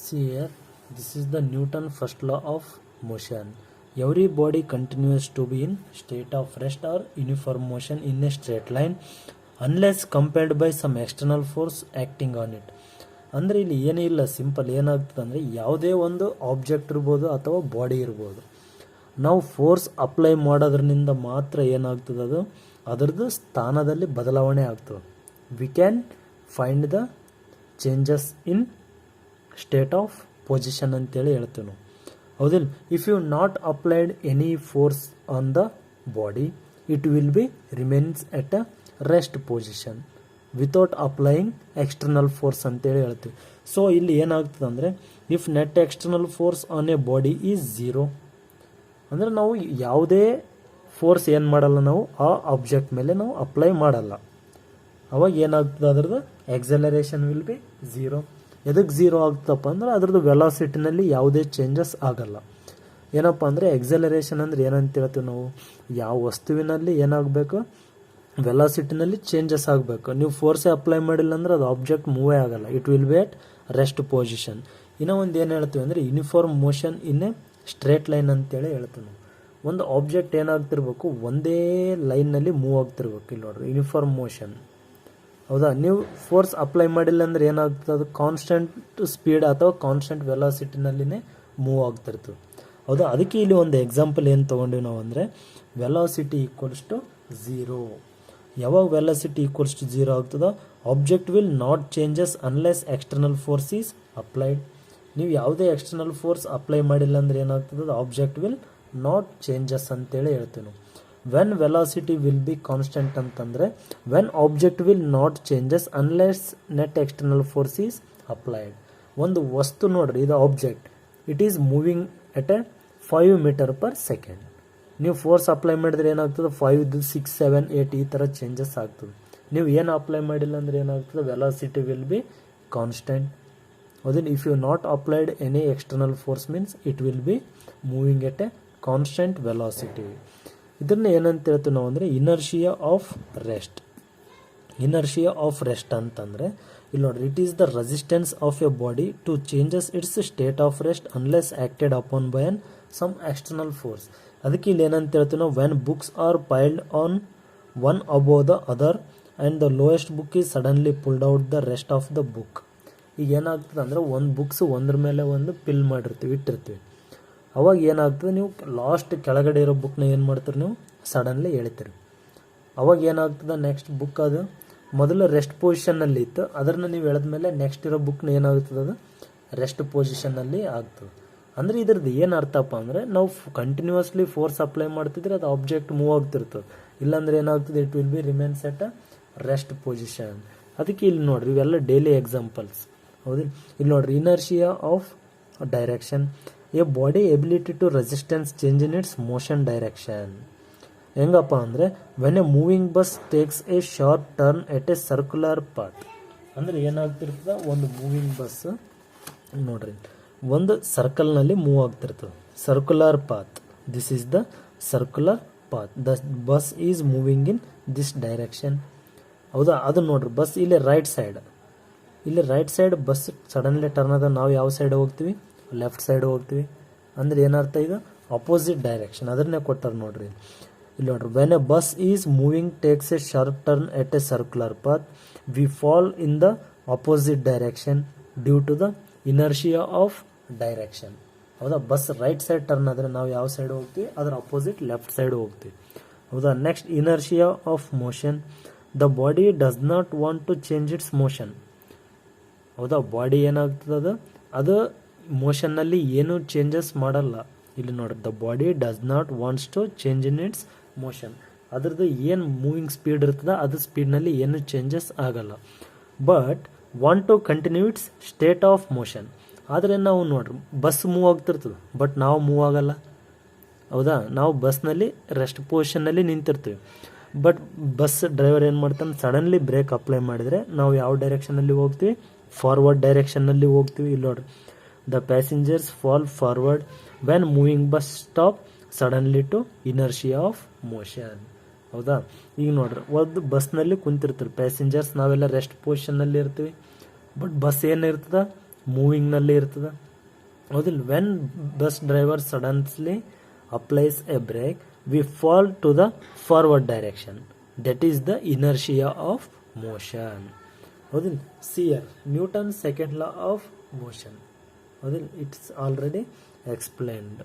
See here, this is the Newton first law of motion. Every body continues to be in state of rest or uniform motion in a straight line unless compelled by some external force acting on it. ಅಂದರೆ ಇಲ್ಲಿ ಏನೂ ಇಲ್ಲ, simple ಏನಾಗ್ತದೆ ಅಂದರೆ ಯಾವುದೇ ಒಂದು object ಇರ್ಬೋದು ಅಥವಾ ಬಾಡಿ ಇರ್ಬೋದು, ನಾವು ಫೋರ್ಸ್ ಅಪ್ಲೈ ಮಾಡೋದ್ರಿಂದ ಮಾತ್ರ ಏನಾಗ್ತದೆ ಅದು ಅದರದ್ದು ಸ್ಥಾನದಲ್ಲಿ ಬದಲಾವಣೆ ಆಗ್ತದೆ. We can find the changes in state of position ಅಂತೇಳಿ ಹೇಳ್ತೀವಿ ನಾವು, ಹೌದಿಲ್ಲ. If you not applied any force on the body it will be remains at a rest position without applying external force ಅಂತೇಳಿ ಹೇಳ್ತೀವಿ. ಸೊ ಇಲ್ಲಿ ಏನಾಗ್ತದೆ ಅಂದರೆ if net external force on a body is zero ಅಂದರೆ ನಾವು ಯಾವುದೇ force ಏನು ಮಾಡಲ್ಲ, ನಾವು ಆ ಆಬ್ಜೆಕ್ಟ್ ಮೇಲೆ ನಾವು ಅಪ್ಲೈ ಮಾಡಲ್ಲ. ಅವಾಗ ಏನಾಗ್ತದೆ ಅದ್ರದ್ದು ಎಕ್ಸಲರೇಷನ್ ವಿಲ್ ಬಿ ಝೀರೋ. ಎದಕ್ಕೆ ಝೀರೋ ಆಗ್ತಪ್ಪ ಅಂದ್ರೆ ಅದ್ರದ್ದು ವೆಲಾಸಿಟಿನಲ್ಲಿ ಯಾವುದೇ ಚೇಂಜಸ್ ಆಗಲ್ಲ. ಏನಪ್ಪ ಅಂದರೆ ಎಕ್ಸಲರೇಷನ್ ಅಂದರೆ ಏನಂತ ಹೇಳ್ತೀವಿ ನಾವು, ಯಾವ ವಸ್ತುವಿನಲ್ಲಿ ಏನಾಗಬೇಕು, ವೆಲಾಸಿಟಿನಲ್ಲಿ ಚೇಂಜಸ್ ಆಗಬೇಕು. ನೀವು ಫೋರ್ಸೇ ಅಪ್ಲೈ ಮಾಡಿಲ್ಲ ಅಂದ್ರೆ ಅದು ಆಬ್ಜೆಕ್ಟ್ ಮೂವೇ ಆಗಲ್ಲ, it will B at rest position. ಇನ್ನೂ ಒಂದು ಏನು ಹೇಳ್ತೀವಿ ಅಂದರೆ uniform motion in a straight line ಅಂತೇಳಿ ಹೇಳ್ತೀವಿ ನಾವು. ಒಂದು ಆಬ್ಜೆಕ್ಟ್ ಏನಾಗ್ತಿರ್ಬೇಕು, ಒಂದೇ ಲೈನ್ನಲ್ಲಿ ಮೂವ್ ಆಗ್ತಿರ್ಬೇಕು. ಇಲ್ಲಿ ನೋಡ್ರಿ ಯೂನಿಫಾರ್ಮ್ ಮೋಷನ್, ಹೌದಾ. ನೀವು ಫೋರ್ಸ್ ಅಪ್ಲೈ ಮಾಡಿಲ್ಲ ಅಂದ್ರೆ ಏನಾಗ್ತದೆ, ಅದು ಕಾನ್ಸ್ಟೆಂಟ್ ಸ್ಪೀಡ್ ಅಥವಾ ಕಾನ್ಸ್ಟೆಂಟ್ ವೆಲಾಸಿಟಿನಲ್ಲಿನೇ ಮೂವ್ ಆಗ್ತಿರ್ತದೆ, ಹೌದಾ. ಅದಕ್ಕೆ ಇಲ್ಲಿ ಒಂದು ಎಕ್ಸಾಂಪಲ್ ಏನು ತೊಗೊಂಡಿವಿ ನಾವು ಅಂದರೆ ವೆಲಾಸಿಟಿ ಈಕ್ವಲ್ಸ್ ಟು ಝೀರೋ. ಯಾವಾಗ ವೆಲಾಸಿಟಿ ಈಕ್ವಲ್ಸ್ ಟು ಝೀರೋ ಆಗ್ತದೋ object will not changes unless external force is applied. ನೀವು ಯಾವುದೇ ಎಕ್ಸ್ಟರ್ನಲ್ ಫೋರ್ಸ್ ಅಪ್ಲೈ ಮಾಡಿಲ್ಲ ಅಂದ್ರೆ ಏನಾಗ್ತದೆ, ಅದು ಆಬ್ಜೆಕ್ಟ್ ವಿಲ್ ನಾಟ್ ಚೇಂಜಸ್ ಅಂತೇಳಿ ಹೇಳ್ತೀವಿ ನಾವು. When velocity will be constant ಅಂತಂದರೆ when object will not changes unless net external force is applied. ಒಂದು ವಸ್ತು ನೋಡ್ರಿ, ಇದು object, it is moving at a 5 metre per second. ನೀವು ಫೋರ್ಸ್ ಅಪ್ಲೈ ಮಾಡಿದ್ರೆ ಏನಾಗ್ತದೆ, 5, 6, 7, 8 ಈ ಥರ ಚೇಂಜಸ್ ಆಗ್ತದೆ. ನೀವು ಏನು ಅಪ್ಲೈ ಮಾಡಿಲ್ಲ ಅಂದರೆ ಏನಾಗ್ತದೆ, ವೆಲಾಸಿಟಿ ವಿಲ್ ಬಿ ಕಾನ್ಸ್ಟೆಂಟ್, ಹೌದಿಲ್ಲ. If you not applied any external force means it will be moving at a constant velocity. ಇದನ್ನ ಏನಂತ ಹೇಳ್ತೀವಿ ನಾವು ಅಂದರೆ inertia of rest. Inertia of rest ಅಂತಂದರೆ ಇಲ್ಲಿ ನೋಡ್ರಿ, it is the resistance of a body to changes its state of rest unless acted upon by an some external force. ಅದಕ್ಕೆ ಇಲ್ಲಿ ಏನಂತ ಹೇಳ್ತೀವಿ ನಾವು, when books are piled on one above the other and the lowest book is suddenly pulled out the rest of the book. ಈಗ ಏನಾಗ್ತದೆ ಅಂದರೆ ಒಂದು books ಒಂದ್ರ ಮೇಲೆ ಒಂದು ಪಿಲ್ ಮಾಡಿರ್ತೀವಿ, ಇಟ್ಟಿರ್ತೀವಿ. ಅವಾಗ ಏನಾಗ್ತದೆ, ನೀವು ಲಾಸ್ಟ್ ಕೆಳಗಡೆ ಇರೋ ಬುಕ್ನ ಏನು ಮಾಡ್ತೀರಿ, ನೀವು ಸಡನ್ಲಿ ಎಳಿತೀರಿ. ಅವಾಗ ಏನಾಗ್ತದೆ, ನೆಕ್ಸ್ಟ್ ಬುಕ್ ಅದು ಮೊದಲು ರೆಸ್ಟ್ ಪೊಸಿಷನ್ನಲ್ಲಿ ಇತ್ತು, ಅದನ್ನು ನೀವು ಎಳೆದ್ಮೇಲೆ ನೆಕ್ಸ್ಟ್ ಇರೋ ಬುಕ್ನ ಏನಾಗ್ತದೆ, ಅದು ರೆಸ್ಟ್ ಪೊಸಿಷನ್ನಲ್ಲಿ ಆಗ್ತದೆ. ಅಂದರೆ ಇದ್ರದ್ದು ಏನು ಅರ್ಥಪ್ಪ ಅಂದರೆ ನಾವು ಕಂಟಿನ್ಯೂಸ್ಲಿ ಫೋರ್ಸ್ ಅಪ್ಲೈ ಮಾಡ್ತಿದ್ರೆ ಅದು ಆಬ್ಜೆಕ್ಟ್ ಮೂವ್ ಆಗ್ತಿರ್ತದೆ, ಇಲ್ಲಾಂದ್ರೆ ಏನಾಗ್ತದೆ, it will be remains at a rest position. ಅದಕ್ಕೆ ಇಲ್ಲಿ ನೋಡ್ರಿ, ಇವೆಲ್ಲ ಡೈಲಿ ಎಕ್ಸಾಂಪಲ್ಸ್, ಹೌದಿಲ್ಲ. ಇಲ್ಲಿ ನೋಡ್ರಿ, inertia of direction, a body ability to resistance change in its motion direction. ಹೆಂಗಪ್ಪ ಅಂದರೆ when a moving bus takes a short turn at a circular path. ಅಂದರೆ ಏನಾಗ್ತಿರ್ತದೆ, ಒಂದು ಮೂವಿಂಗ್ ಬಸ್ ನೋಡ್ರಿ ಒಂದು ಸರ್ಕಲ್ನಲ್ಲಿ ಮೂವ್ ಆಗ್ತಿರ್ತದೆ, circular path. This is the circular path, the bus is moving in this direction, ಹೌದಾ. ಅದು ನೋಡ್ರಿ, ಬಸ್ ಇಲ್ಲಿ right side bus suddenly turn ಅದ, ನಾವು ಯಾವ ಸೈಡ್ ಹೋಗ್ತೀವಿ, ಲೆಫ್ಟ್ ಸೈಡ್ ಹೋಗ್ತೀವಿ. ಅಂದ್ರೆ ಏನರ್ಥ, ಇದು ಅಪೋಸಿಟ್ ಡೈರೆಕ್ಷನ್, ಅದನ್ನೇ ಕೊಟ್ಟಾರ ನೋಡ್ರಿ. ಇಲ್ಲಿ ನೋಡ್ರಿ, when a bus is moving takes a sharp turn at a circular path we fall in the opposite direction due to the inertia of direction, ಹೌದಾ. ಬಸ್ ರೈಟ್ ಸೈಡ್ ಟರ್ನ್ ಆದರೆ ನಾವು ಯಾವ side ಹೋಗ್ತೀವಿ, ಅದರ ಅಪೋಸಿಟ್ ಲೆಫ್ಟ್ ಸೈಡ್ ಹೋಗ್ತೀವಿ, ಹೌದಾ. Next inertia of motion, the body does not want to change its motion, ಹೌದಾ. Body ಏನಾಗ್ತದೆ, ಅದು ಮೋಷನ್ನಲ್ಲಿ ಏನು ಚೇಂಜಸ್ ಮಾಡಲ್ಲ. ಇಲ್ಲಿ ನೋಡ್ರಿ, the body does not wants to change in its motion, ಅದ್ರದ್ದು ಏನು ಮೂವಿಂಗ್ ಸ್ಪೀಡ್ ಇರ್ತದೆ ಅದು ಸ್ಪೀಡ್ನಲ್ಲಿ ಏನು ಚೇಂಜಸ್ ಆಗಲ್ಲ. But want to continue its state of motion. ಆದರೆ ನಾವು ನೋಡ್ರಿ, ಬಸ್ ಮೂವ್ ಆಗ್ತಿರ್ತದೆ ಬಟ್ ನಾವು ಮೂವ್ ಆಗಲ್ಲ, ಹೌದಾ. ನಾವು ಬಸ್ನಲ್ಲಿ ರೆಸ್ಟ್ ಪೊಸಿಷನ್ನಲ್ಲಿ ನಿಂತಿರ್ತೀವಿ, ಬಟ್ ಬಸ್ ಡ್ರೈವರ್ ಏನು ಮಾಡ್ತಾನೆ, ಸಡನ್ಲಿ ಬ್ರೇಕ್ ಅಪ್ಲೈ ಮಾಡಿದರೆ ನಾವು ಯಾವ ಡೈರೆಕ್ಷನಲ್ಲಿ ಹೋಗ್ತೀವಿ, ಫಾರ್ವರ್ಡ್ ಡೈರೆಕ್ಷನ್ನಲ್ಲಿ ಹೋಗ್ತೀವಿ. ಇಲ್ಲಿ ನೋಡ್ರಿ, the passengers fall forward when moving bus stop suddenly to inertia of motion, ಹೌದಾ. ಈಗ ನೋಡ್ರಿ, ಒಂದು ಬಸ್ನಲ್ಲಿ ಕುಂತಿರ್ತಾರೆ ಪ್ಯಾಸೆಂಜರ್ಸ್, ನಾವೆಲ್ಲ ರೆಸ್ಟ್ ಪೊಸಿಷನ್ನಲ್ಲಿ ಇರ್ತೀವಿ, ಬಟ್ ಬಸ್ ಏನಿರ್ತದ ಮೂವಿಂಗ್ನಲ್ಲಿ ಇರ್ತದೆ. ಹೌದಿಲ್ಲ? When bus driver suddenly applies a brake we fall to the forward direction. That is the inertia of motion. ಹೌದಿಲ್ಲ? ಸಿಯರ್ Newton second law of motion. ಹೌದಿಲ್ಲ? It's already explained.